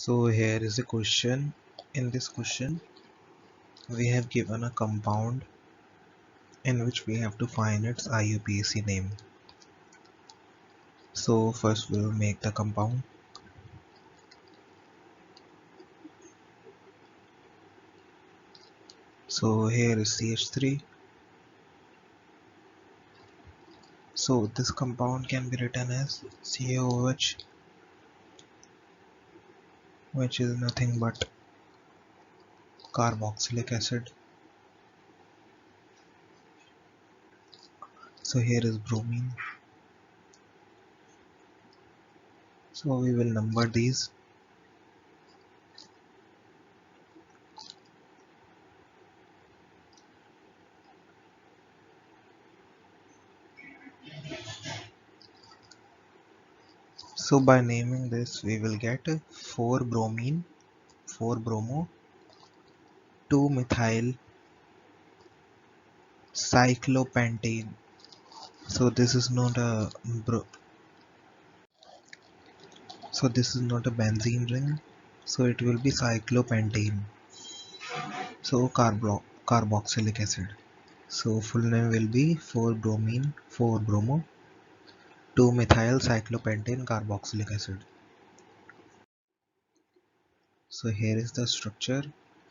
So here is a question. In this question, we have given a compound in which we have to find its IUPAC name. So first we will make the compound. So here is CH3. So this compound can be written as CaOH, which is nothing but carboxylic acid. So here is bromine. So we will number these. So by naming this, we will get 4 bromine, 4 bromo, 2 methyl cyclopentane. So this is not a this is not a benzene ring, so it will be cyclopentane. So carboxylic acid. So full name will be 4 bromine, 4 bromo, 2 methyl cyclopentane carboxylic acid. So here is the structure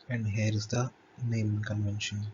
and here is the naming convention.